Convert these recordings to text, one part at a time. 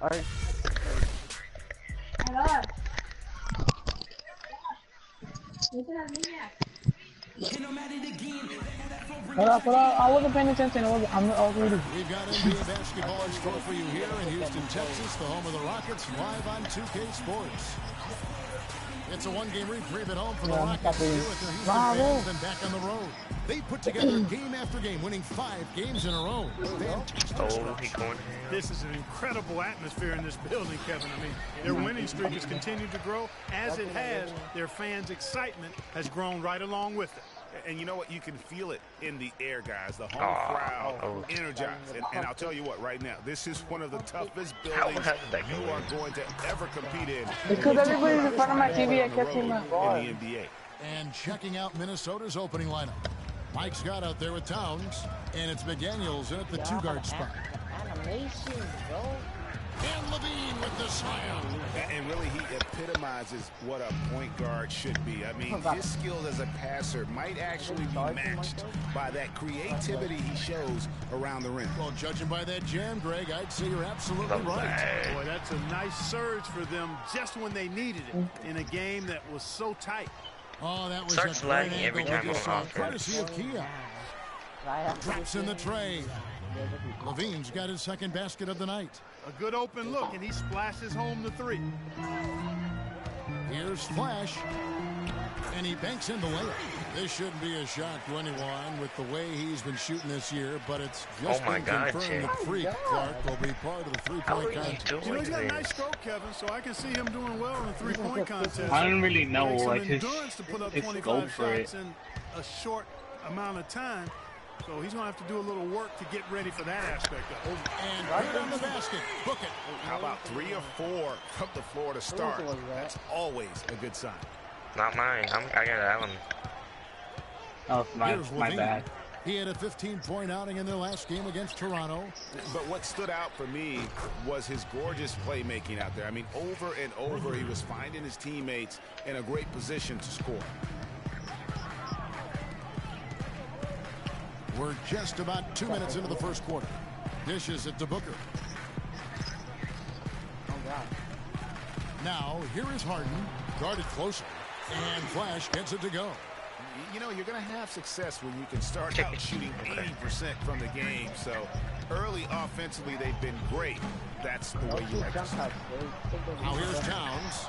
Alright. Hold up. I wasn't paying attention. I'm reading. We've got NBA basketball in store for you here in Houston, Texas, the home of the Rockets, live on 2K Sports. It's a one-game reprieve at home for the Rockets to do with their Houston fans, then back on the road. They put together game after game, winning 5 games in a row. This is an incredible atmosphere in this building, Kevin. I mean, their winning streak has continued to grow. As it has, their fans' excitement has grown right along with it. And you know what? You can feel it in the air, guys. The home crowd energized. And I'll tell you what, right now, this is one of the toughest buildings you are going to ever compete in. Because everybody's in front of my TV, I kept seeing my ball. In the NBA. And checking out Minnesota's opening lineup. Mike Scott out there with Towns, and it's McDaniels in at the 2-guard spot. Animation, bro. And Levine with the slam. And really, he epitomizes what a point guard should be. I mean, his skills as a passer might actually be matched by that creativity he shows around the rim. Well, judging by that jam, Greg, I'd say you're absolutely right. Boy, that's a nice surge for them just when they needed it in a game that was so tight. Oh, that was starts a lagging every time I'm on courtesy of Kia. Drops in the tray. Levine's got his second basket of the night. A good open look, and he splashes home the 3. Here's Flash. And he banks in the layup. This shouldn't be a shock to anyone with the way he's been shooting this year, but it's just been confirmed that Freak Clark will be part of the three-point contest. You know, he's got a nice stroke, Kevin, so I can see him doing well in the three-point contest. I don't really know like his endurance to put up 25 shots in a short amount of time. So he's going to have to do a little work to get ready for that aspect of it. And right on the basket. Book it. How about 3 or 4 from the floor to start? That's always a good sign. Not mine. I got Allen. Oh, my bad. He had a 15-point outing in their last game against Toronto. But what stood out for me was his gorgeous playmaking out there. I mean, over and over, he was finding his teammates in a great position to score. We're just about 2 minutes into the first quarter. Dishes it to Booker. Now, here is Harden, guarded closer. And Flash gets it to go. You know, you're going to have success when you can start out shooting 80% from the game. So, early offensively, they've been great. That's the way you like to start. Now, here's Towns.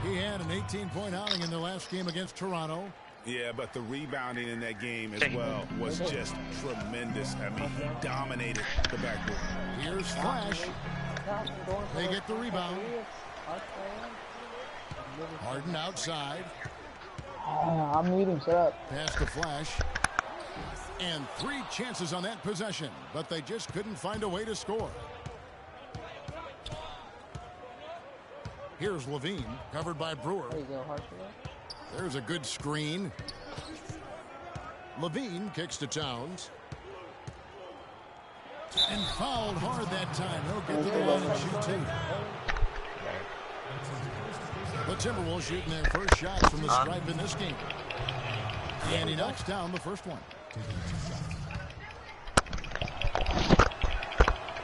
He had an 18-point outing in the last game against Toronto. Yeah, but the rebounding in that game as well was just tremendous. I mean, he dominated the backboard. Here's Flash. They get the rebound. Harden outside. I'm needing, shut up. Pass to Flash. And 3 chances on that possession, but they just couldn't find a way to score. Here's Levine, covered by Brewer. There's a good screen. Levine kicks to Towns. And fouled hard that time. He'll get to the line and shoot 2. The Timberwolves shooting their first shots from the stripe in this game. And he knocks down the first one.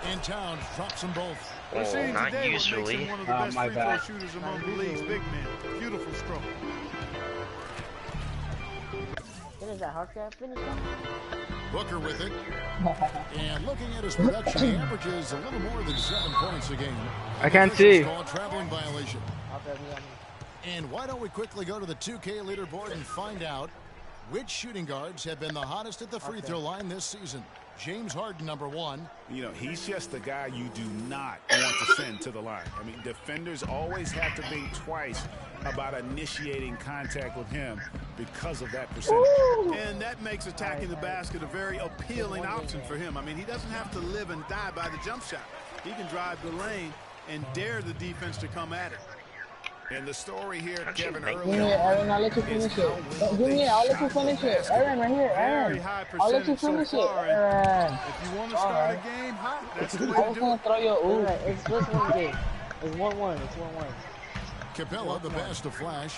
And Towns drops them both. We're seeing not today usually. what makes him one of the best free-throw shooters among the league's big men. Beautiful stroke. Finish that, Hawkeye. Finish that. Booker with it. And looking at his production, he averages a little more than 7 points a game. I can't see. Call a traveling violation. And why don't we quickly go to the 2K leaderboard and find out which shooting guards have been the hottest at the free throw line this season. James Harden, number 1. You know, he's just the guy you do not want to send to the line. I mean, defenders always have to think twice about initiating contact with him because of that percentage. And that makes attacking the basket a very appealing option for him. I mean, he doesn't have to live and die by the jump shot. He can drive the lane and dare the defense to come at it. And the story here, Kevin, early Give me it, Aaron. I'll let you finish it. Give me it. I'll let you finish it. Aaron, right here. Aaron. I'll let you finish it. Aaron. If you want to start a game hot, that's the way I to was do going it. to throw you a ooh. It's just one game. It's 1-1. It's 1-1. Capella, the pass to Flash.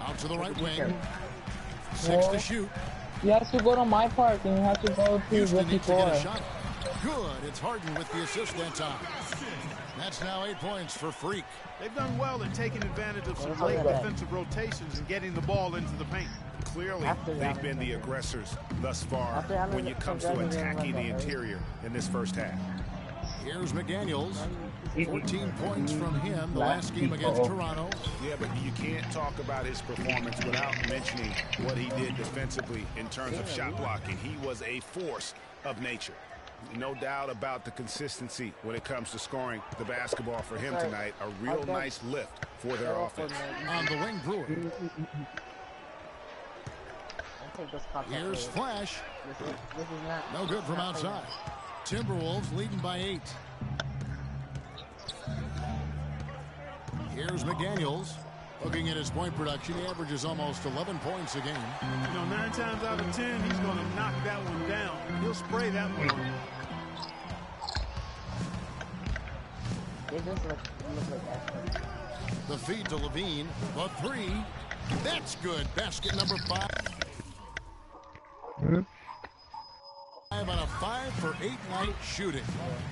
Out to the right wing. 6 to shoot. You have to go to my park and you have to go to Houston rookie needs to get a 4. shot. Good. It's Harden with the assist that time. That's now 8 points for Freak. They've done well in taking advantage of some late defensive rotations and getting the ball into the paint. Clearly, they've been the aggressors thus far when it comes to attacking the interior in this first half. Here's McDaniels. 14 points from him the last game against Toronto. Yeah, but you can't talk about his performance without mentioning what he did defensively in terms of shot blocking. He was a force of nature. No doubt about the consistency when it comes to scoring the basketball for him tonight. A real nice lift for their offense. On the wing, Brewer. Here's Flash. This is not. No good from outside. Timberwolves leading by 8. Here's McDaniels. Looking at his point production, he averages almost 11 points a game. You know, 9 times out of 10, he's going to knock that one down. He'll spray that one. It does look like that. The feed to Levine. The 3. That's good. Basket number 5. On a 5 for 8 night shooting.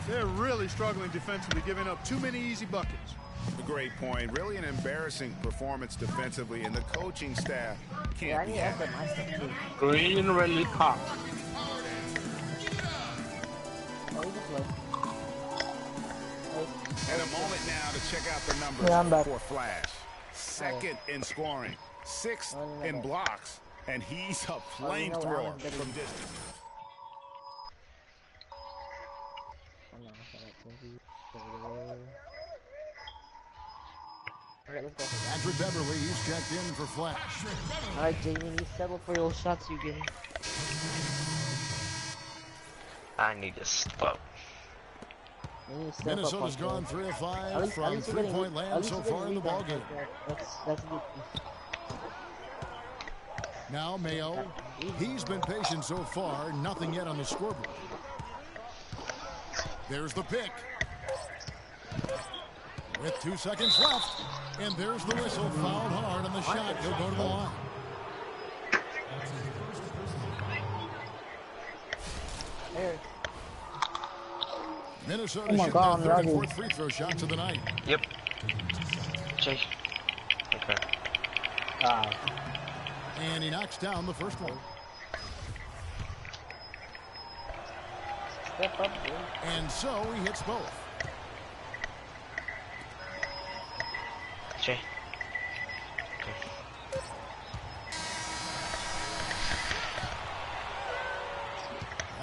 They're really struggling defensively, giving up too many easy buckets. A great point. Really an embarrassing performance defensively, and the coaching staff can't be happy. Green really hot. And a moment now to check out the numbers for Flash. 2nd in scoring, 6th in blocks, and he's a flamethrower from distance. Alright, let's go. Patrick Beverly, he's checked in for Flash. Alright, Jamie, you settle for your shots you get. I need to stop. Minnesota's gone 3 of 5 from 3-point land so far in the ballgame. That's good. Now Mayo, he's been patient so far, nothing yet on the scoreboard. There's the pick. With 2 seconds left, and there's the whistle, fouled hard on the shot. He'll go to the line. There. Minnesota shooting their 3rd and 4th free throw shots of the night. Yep. Chase. Okay. And he knocks down the first one. Step up, dude. And so he hits both. Jay.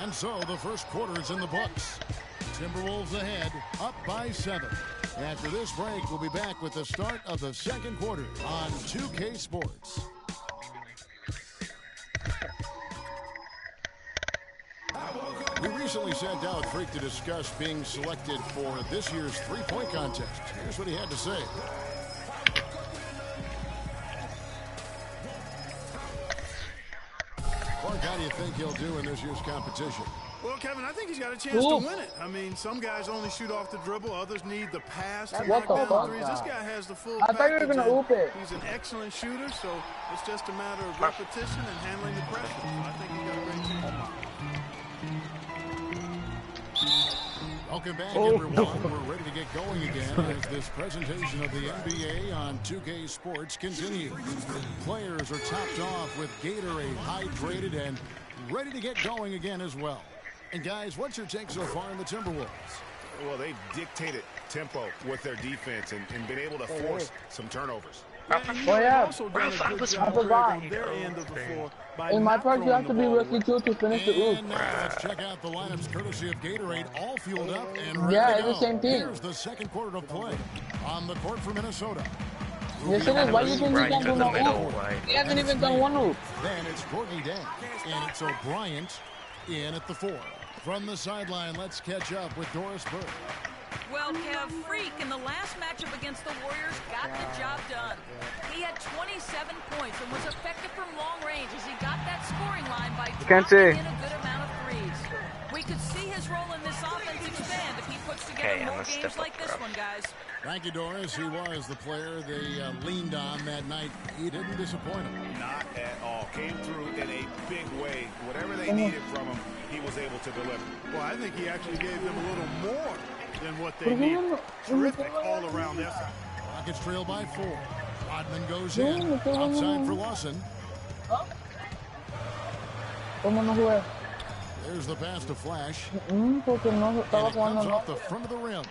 And so the first quarter is in the books. Timberwolves ahead, up by 7. After this break, we'll be back with the start of the second quarter on 2K Sports. We recently sat down with Freak to discuss being selected for this year's three-point contest. Here's what he had to say. Mark, how do you think he'll do in this year's competition? Well, Kevin, I think he's got a chance to win it. I mean, some guys only shoot off the dribble. Others need the pass to knock down threes. This guy has the full package. I thought you were going to oop it. He's an excellent shooter, so it's just a matter of repetition and handling the pressure. So I think he's got a great chance. Welcome back, everyone. We're ready to get going again as this presentation of the NBA on 2K Sports continues. Players are topped off with Gatorade, hydrated, and ready to get going again as well. And guys, what's your take so far in the Timberwolves? Well, they've dictated tempo with their defense and been able to force some turnovers. In my part, you have to be rookie too to finish the oop. Let's check out the lineups courtesy of Gatorade, all fueled up and ready yeah, to go. It's the same thing. Here's the second quarter of play on the court for Minnesota. The thing is, why do you think he can't do no oop? He hasn't even done one oop. Then it's Gorgie Dan, and it's O'Brien in at the 4. From the sideline, let's catch up with Doris Burke. Well, Kev, Freak in the last matchup against the Warriors got the job done. He had 27 points and was effective from long range as he got that scoring line by dropping in a good amount of threes. We could see his role in this offense expand if he puts together more games like this one, guys. Frankie Doris, he was the player they leaned on that night. He didn't disappoint them. Not at all. Came through in a big way. Whatever they needed from him, he was able to deliver. Well, I think he actually gave them a little more than what they needed. Terrific all-around effort. Rockets trail by 4. Rodman goes in. Outside for Lawson. There's the pass to Flash. And it comes off the front of the rim.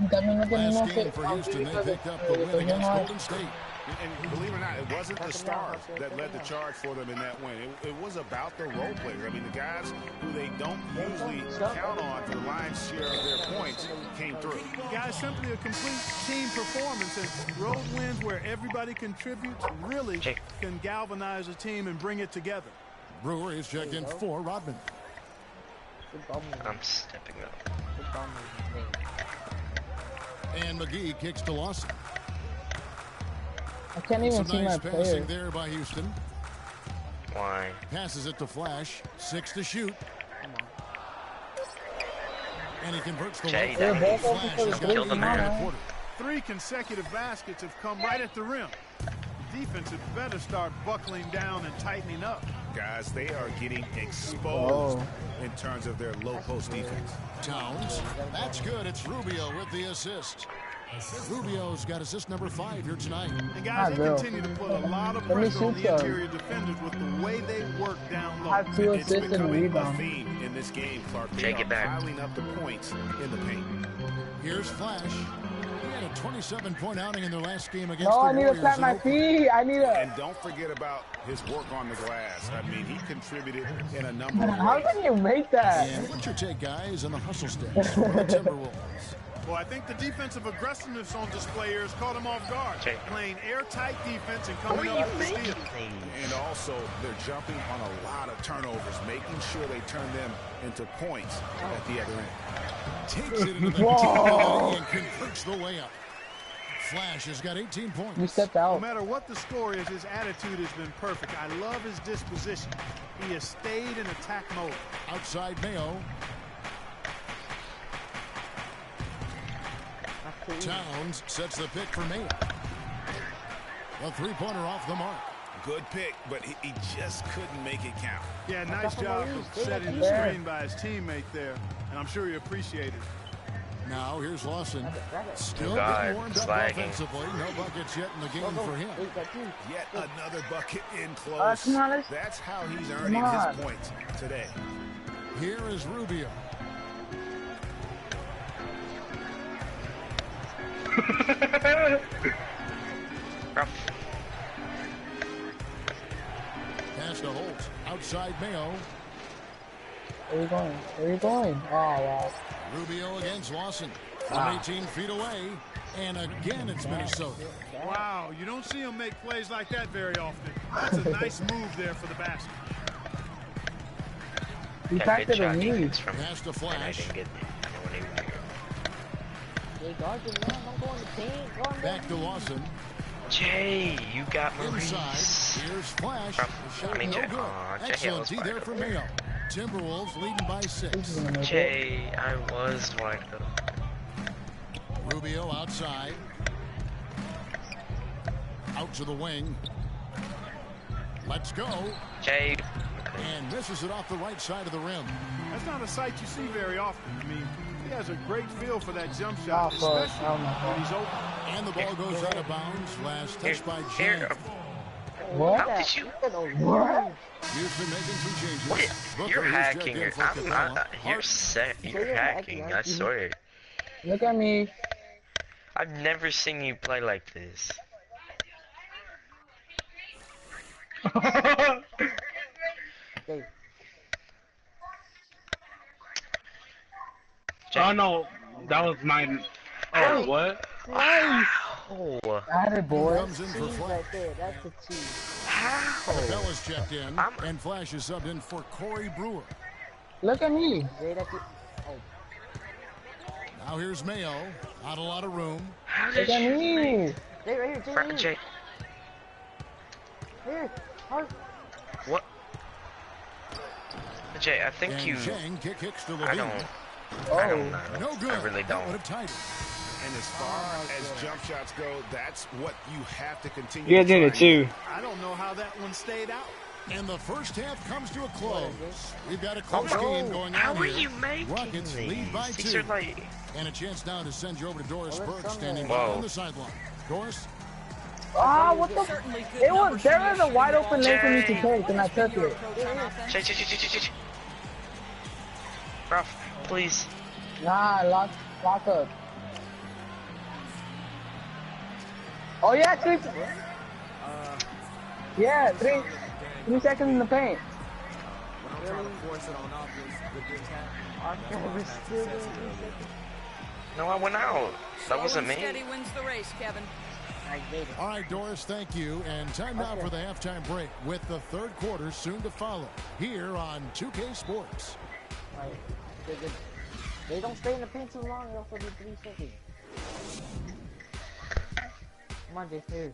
Last game for Houston, they picked up the win against Golden State. And believe it or not, it wasn't the stars that led the charge for them in that win. It was about the role players. I mean, the guys who they don't usually count on for the lion's share of their points came through. Guys, simply a complete team performance. And road wins where everybody contributes really can galvanize a team and bring it together. Brewer is checked in for Rodman. I'm stepping up. And McGee kicks to Lawson. I can't even see nice my passing player. there by Houston. Why? Passes it to Flash. 6 to shoot. And he converts the Jay, one. that Flash has got killed the man. quarter. 3 consecutive baskets have come right at the rim. The defense had better start buckling down and tightening up. Guys, they are getting exposed in terms of their low post defense. Towns. That's good. It's Rubio with the assist. Rubio's got assist number 5 here tonight. And guys, they continue to put a lot of pressure on the interior defenders with the way they work down low. It's becoming a theme in this game, Clark. They are back. piling up the points in the paint. Here's Flash. He had a 27-point outing in their last game against No, the I need to Warriors. plant my feet. I need to. And don't forget about his work on the glass. I mean, he contributed in a number of ways. How can you make that? And what's your take, guys, on the hustle sticks for the Timberwolves? Well, I think the defensive aggressiveness on display here has caught him off guard. Playing airtight defense and coming up with the steal. And also, they're jumping on a lot of turnovers, making sure they turn them into points at the other end. Takes it into the corner and converts the layup. Flash has got 18 points. You stepped out. No matter what the score is, his attitude has been perfect. I love his disposition. He has stayed in attack mode. Outside Mayo. Towns sets the pick for Mayo. A three-pointer off the mark. Good pick, but he just couldn't make it count. Yeah, nice job of setting the screen by his teammate there, and I'm sure he appreciated it. Now here's Lawson. Still God, getting warmed up slagging. offensively. No buckets yet in the game for him. Yet another bucket in close. That's how he's earning his points today. Here is Rubio. Pass to Holt. Outside Mayo. Where are you going? Where are you going? Oh, wow. Rubio against Lawson. From 18 feet away. And again, it's Minnesota. Wow, you don't see him make plays like that very often. That's a nice move there for the basket. You packed it in me. Pass to Flash. Back to Lawson. Jay, you got Inside. Here's Flash. Shot no good. Excellent D there for Mayo. Timberwolves leading by 6. Jay, I was like Rubio outside. Out to the wing. Let's go. Jay. And misses it off the right side of the rim. That's not a sight you see very often. I mean, he has a great feel for that jump shot, especially when he's open. And the ball goes out of bounds. Last touch by Jay. What? How did you? What? Houston making some changes. What? You're hacking. I'm not. You're set. You're hacking. I swear. Look at me. I've never seen you play like this. Oh no, that was mine. Oh, what? Wow. Got it, boy. Comes in for Flash. That's a cheese. How? Capella's checked in, and Flash is subbed in for Corey Brewer. Look at me. Now here's Mayo. Not a lot of room. How Look did at you? me. Jay, right here, Jay. Here, hard. What? Jay, I think And you. Chang kicks to I Levine. don't know. No good. I really That don't. would have tied it. And as far as jump shots go, that's what you have to continue. You guys doing it too. I don't know how that one stayed out. And the first half comes to a close. We've got a close game going on How are here. you making Rockets lead by these? 2. Are like... And a chance now to send you over to Doris Burke standing on the sideline. Doris? Ah, what the? There was a wide open lane for me to take, and I took it. Bro, please. Nah, lock up. Oh yeah, 3. Yeah, 3 seconds in the paint. No, I went out. That wasn't me. Steady wins the race, Kevin. All right, Doris, thank you. And time now for the halftime break with the third quarter soon to follow here on 2K Sports. They don't stay in the paint too long. They also do 3 seconds. Come on, Jay.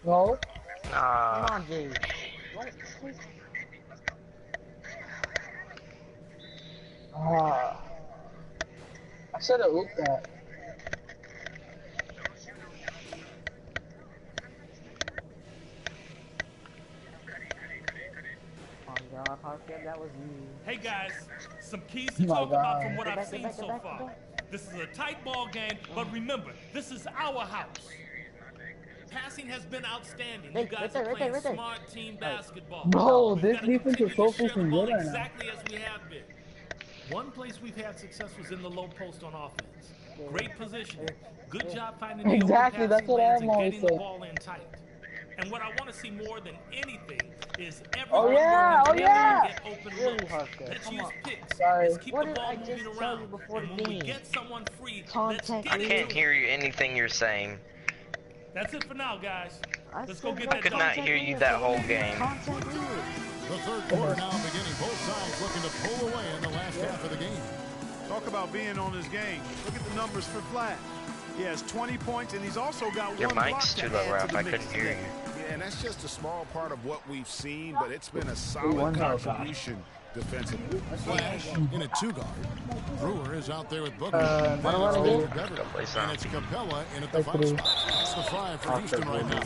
No. Nah. Come on, Jay. I should have looked at. Oh God, that was you. Hey guys, some keys to talk about from what I've seen so far. This is a tight ball game, but remember, this is our house. Passing has been outstanding. You guys are playing smart team basketball. Bro, this defense is so freaking good right now. Exactly as we have been. One place we've had success was in the low post on offense. Great positioning. Good job finding the exactly, that's what I'm and always getting the saying. ball in tight. And what I want to see more than anything is Oh everyone yeah, oh yeah. get open looks. Let's use picks. Sorry. Let's keep the ball moving around. And when we get someone free, let's get I can't hear you anything you're saying. That's it for now, guys. Let's go get I that could not hear you that whole game. The third quarter now beginning. Both sides looking to pull away in the last half of the game. Talk about being on his game. Look at the numbers for Flat. He has 20 points, and he's also got Your one block mic's to too low, add Ralph. to the I mix couldn't hear today. you. Yeah, and that's just a small part of what we've seen, but it's been a solid contribution defensively. Flash in a 2-guard. Brewer is out there with Booker. I wanna And it's Capella in at the 5 spot. That's the 5 for Houston right now.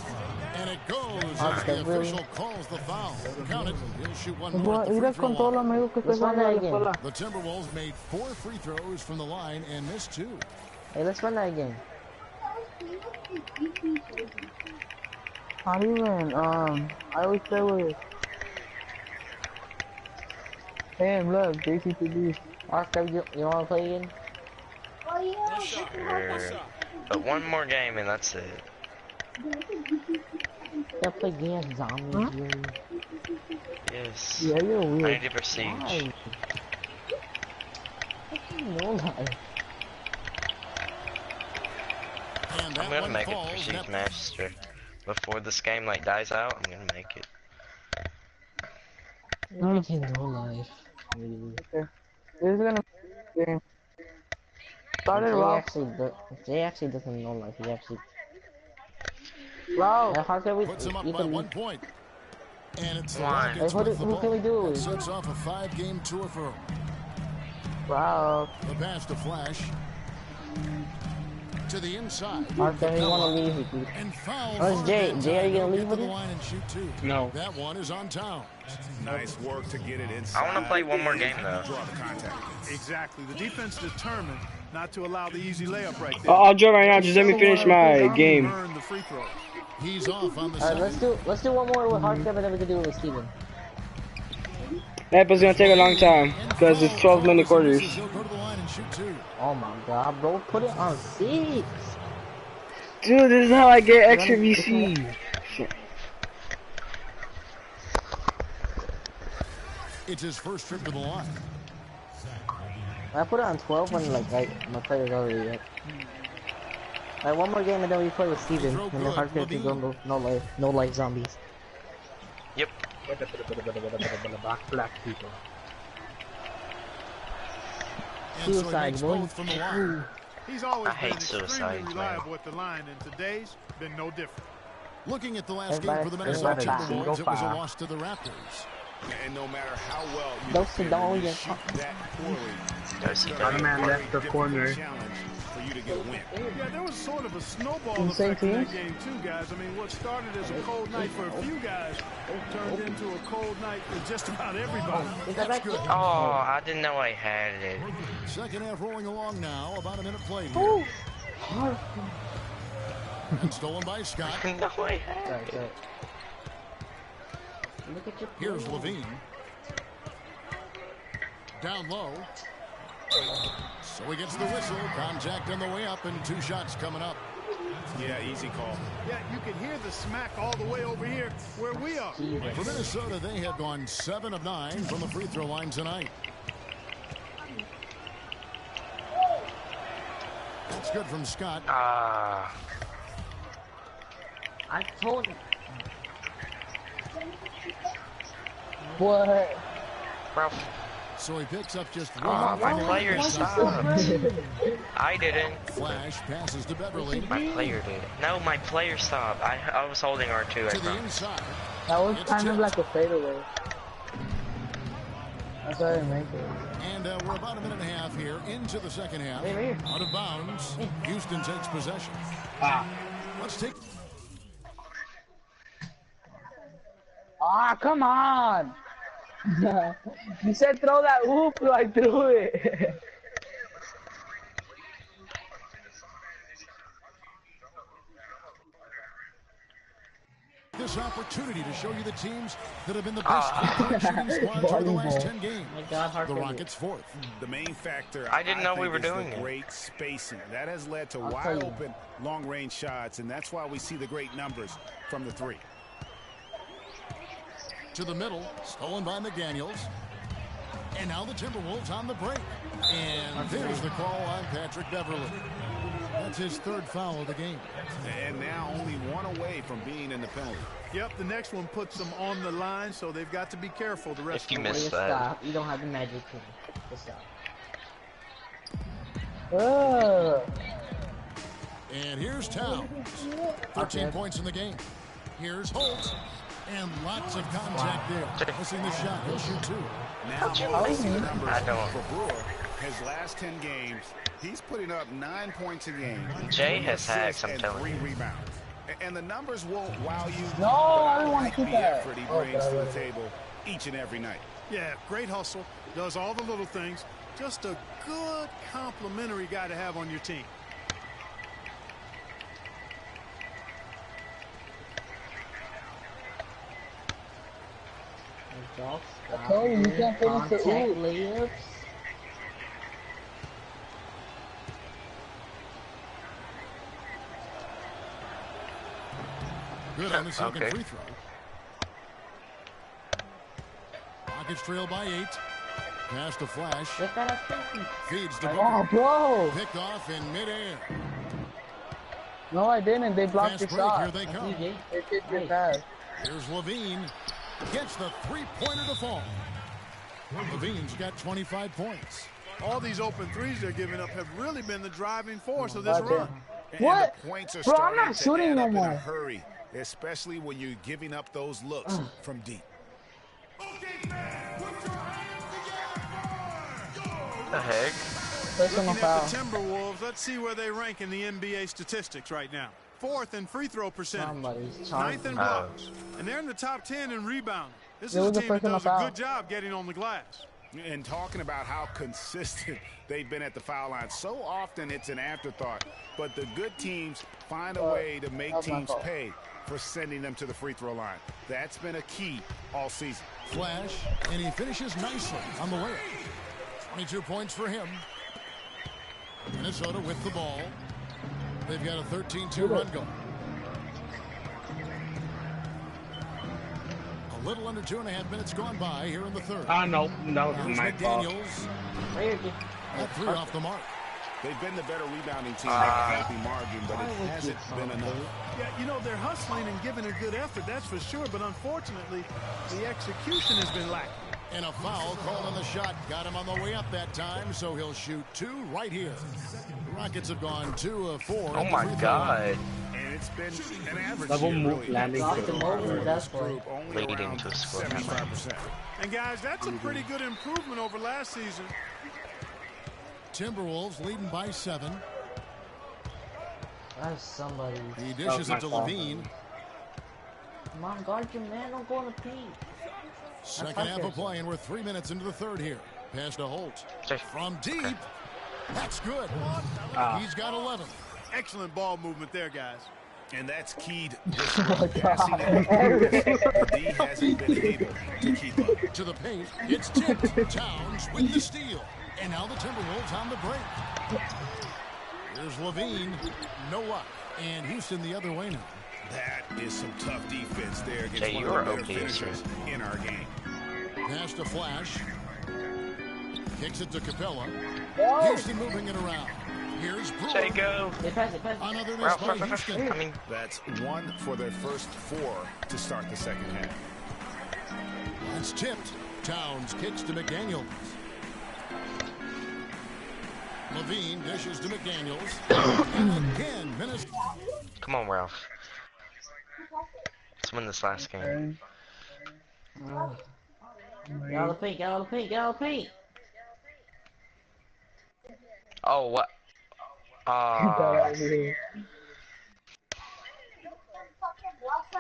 And it goes as the official calls the foul. Count it. He'll shoot one more at the free throw line. The Timberwolves made 4 free throws from the line and missed 2. Hey, let's run that again. Not even, I always play with. Damn, look, JCTD. Oscar, you wanna play again? Sure. But one more game and that's it. Yeah, play again, zombies. Yes. Yeah, you're weird. I need to besiege. No lie. And I'm gonna make it Prestige Master. Before this game like dies out, I'm gonna make it. You're making no life. Okay. This is gonna be game. Started rough. Jay actually doesn't know life. He actually. Wow. Puts him up by 1 point. And it's the Why? Rockets with the Who can we ball. do? It sets off a 5-game tour for him. Wow. The pass to Flash. To the inside. Arthur, you wanna leave with me? And foul. Where's Jay? Jay, are you gonna leave with the him? line and shoot 2. No. That one is on Towns. Nice work to get it inside. I want to play one more game though. Draw the contact. Exactly. The defense determined not to allow the easy layup right there. I'll draw right now. Just let me finish my game. Earned the free throw. He's off on the Alright, second. let's do one more with Hardcap and then we can do it with Steven. That was gonna take a long time because it's 12-minute quarters. He'll go to the line and shoot 2. Oh my god, bro, put it on 6. Dude, this is how I get extra VC. It's his first trip to the line. I put it on 12 when like my player's already up. Alright, one more game and then we play with Steven. And then Hardcap can go no life zombies. Yep. Black people. And so he Suicide, makes boy. both from the line. He's always I hate been extremely suicides, man. reliable at the line, and today's been no different. Looking at the last game Everybody- for the Minnesota everybody Timberwolves, it was a back. loss to the Raptors. And no matter how well you shoot that poorly, Spider-Man left the corner. For you to get a win. Yeah, there was sort of a snowball effect in that game too, guys. I mean, what started as a cold night for a few guys turned into a cold night for just about everybody. That's good. Oh, I didn't know I had it. Second half rolling along now. About a minute played here. And stolen by Scott. No, I had it. Here's Levine. Down low. So he gets the whistle. Contact on the way up and 2 shots coming up. Yeah, easy call. Yeah, you can hear the smack all the way over here where we are. For Minnesota, they have gone 7 of 9 from the free throw line tonight. That's good from Scott. I told you. What? Bro. So he picks up just one. My player stopped. I didn't. Flash passes to Beverly. My player did. No, my player stopped. I was holding R2. To the inside. That was kind of like a fadeaway. That's why I didn't make it. And we're about a minute and a half here into the second half. Out of bounds. Houston takes possession. Let's take. Ah, come on! You said throw that hoop, so I threw it. This opportunity to show you the teams that have been the best shooting squads over the last 10 games. The Rockets fourth. The main factor, I didn't know we were doing it. Great spacing. That has led to wide open, long-range shots, and that's why we see the great numbers from the 3. To the middle, stolen by McDaniels. And now the Timberwolves on the break. And there's the call on Patrick Beverly. That's his 3rd foul of the game. And now only 1 away from being in the penalty. Yep, the next one puts them on the line, so they've got to be careful the rest of the way. If you miss that. Stop. You don't have the magic team. Just stop. And here's Towns. 13 points in the game. Here's Holt. And lots of contact there. Missing the shot. He'll shoot 2. Now, for Brewer, his last 10 games, he's putting up 9 points a game. Jay has had some and 3 rebounds. And the numbers won't wow you. No, I don't want to keep the that. effort he brings to the table each and every night. Yeah, great hustle. Does all the little things. Just a good complimentary guy to have on your team. I told you, you can't finish the layups. Good on the second free throw. Rockets trail by 8. Pass to Flash. Feeds to Booker. Oh, bro. Picked off in midair. No, I didn't. They blocked the shot. Here they come. They kicked your pass. Here's Levine. Gets the 3-pointer to fall. Levine's got 25 points. All these open threes they're giving up have really been the driving force of this run. What? And the points are bro, I'm not shooting no more. In a hurry, especially when you're giving up those looks from deep. The heck? Looking at the Timberwolves, let's see where they rank in the NBA statistics right now. 4th in free throw percentage, 9th in blocks, and they're in the top 10 in rebounding. This is a team that does a good job getting on the glass. And talking about how consistent they've been at the foul line. So often it's an afterthought, but the good teams find a way to make teams pay for sending them to the free throw line. That's been a key all season. Flash, and he finishes nicely on the way. 22 points for him. Minnesota with the ball. They've got a 13-2 run going. A little under 2.5 minutes gone by here in the third. No, that was my fault. That 3 off the mark. They've been the better rebounding team by a healthy margin, but it hasn't been enough. Yeah, you know, they're hustling and giving a good effort, that's for sure, but unfortunately, the execution has been lacking. And a foul called on the shot. Got him on the way up that time, so he'll shoot 2 right here. The Rockets have gone 2 of 4. Oh, my God. And It's been an average That won't year, move really. landing Drop the move, that's Group why. only Leading around to a score. 75%. And guys, that's a pretty good improvement over last season. Timberwolves leading by 7. That's somebody. He dishes it to Levine. Come on, guard your man, don't go in the paint. Second half of play, and we're 3 minutes into the third here. Pass to Holt. From deep. That's good. He's got 11. Excellent ball movement there, guys. And that's keyed passing and the D hasn't been able to keep up. To the paint, it's tipped. Towns with the steal. And now the Timberwolves on the break. Here's Levine. No luck. And Houston the other way now. That is some tough defense there against Jay, one you of are the better okay, finishers in our game. Pass to Flash. Kicks it to Capella. Whoa. Houston moving it around. Here's Brewer. Jay, go. Another miss by Houston. I mean, That's 1 for their first 4 to start the second half. It's tipped. Towns kicks to McDaniels. Levine dishes to McDaniels. And again, Minnesota. come on, Ralph. Let's win this last game. Get out of the paint, get out of the paint, get out of the paint. Oh, what?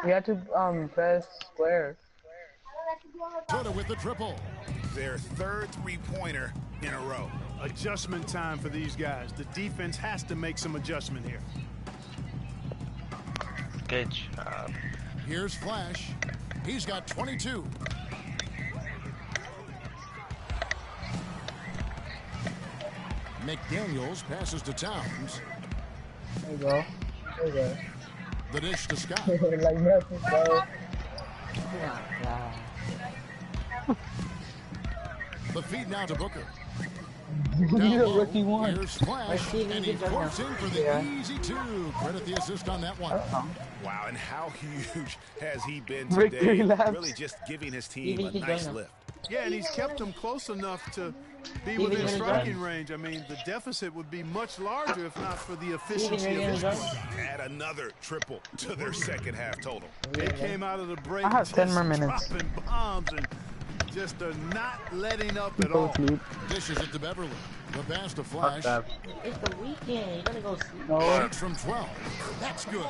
You have to press square. Toto with the triple. Their third three-pointer in a row. Adjustment time for these guys. The defense has to make some adjustment here. Good job. Here's Flash. He's got 22. McDaniels passes to Towns. There you go. There you go. The dish to Scott. Like nothing, bro. The feed now to Booker. You're a rookie one. Here's Flash, and he forks in for the easy 2. Credit the assist on that one. Wow, and how huge has he been Rick, today? 3 laps. Really just giving his team a nice lift. Yeah, and he's kept them close enough to be within striking range. I mean, the deficit would be much larger if not for the efficiency of this play. Add another triple to their second half total. They came out of the break I have 10 more just minutes. dropping bombs and just are not letting up at all. Dishes it to Beverly. The pass to Flash. It's the weekend, you gotta go sleep. Shoots from 12. That's good.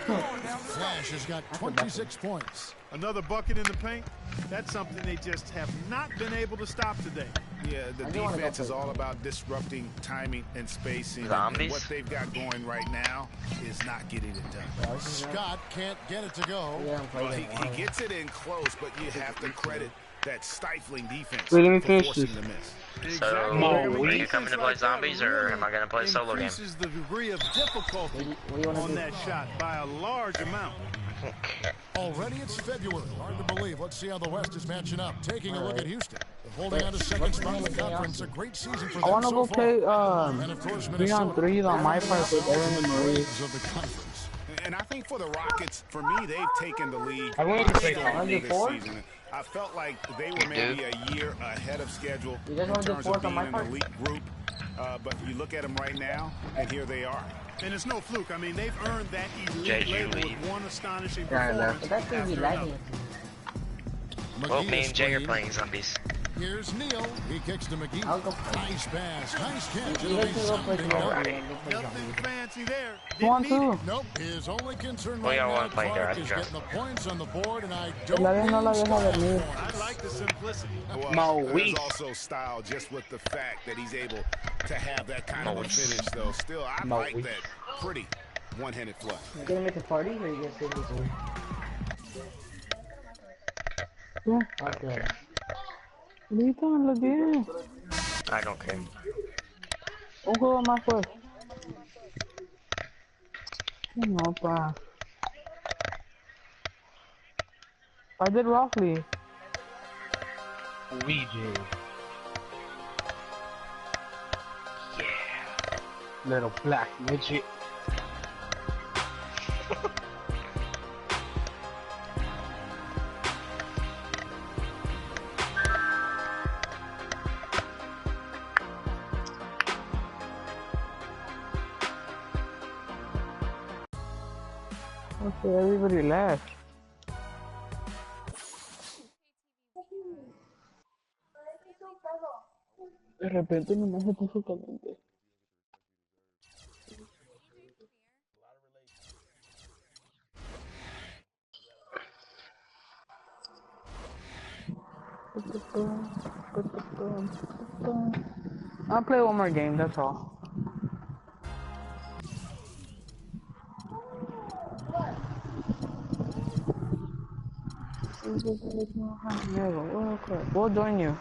Flash has got 26 points. Another bucket in the paint. That's something they just have not been able to stop today. Yeah, the defense is all about disrupting timing and spacing. And what they've got going right now is not getting it done. Scott can't get it to go. Well, he gets it in close, but you have to credit that stifling defense Wait, let me for finish forcing this. the miss. So, are you coming to play zombies, or am I going to play a solo game? Increases the degree of difficulty on that shot by a large amount. Already it's February. Hard to believe. Let's see how the West is matching up. Taking a look at Houston. Holding on to second spot in the conference. A great season for them I want to so go play And of course, 3-on-3 on my part with Aaron and Marie. of the conference. And I think for the Rockets, for me, they've taken the lead I wanted to play this season. I felt like they were maybe a year ahead of schedule in terms of being in the elite group. But you look at them right now, and here they are. And it's no fluke. I mean, they've earned that elite label with one astonishing performance. That's gonna be lagging. Well, me and Jay are playing zombies. Here's Neal. He kicks to McGee. I'll go. Nice pass. Nice catch. You guys can go play Alright. Nothing fancy there. One, Didn't need two. Nope. His only concern Well, right y'all now, wanna play Clark, there, is Joe. getting the points on the board, and I don't La no la think deja Scott dormir. I like the simplicity. Well, there's also style just with the fact that he's able to have that kind of a finish, though. Still, I like that pretty one-handed flush. You gonna make a party or you gonna stay this way? Yeah. Okay. Dito, ang lagi. I don't care. Un juego más pues. No, pa. I did roughly. Ouija. Yeah. Little black midget. Everybody left. De repente nomás se puso caliente. I'll play one more game, that's all. We'll join you.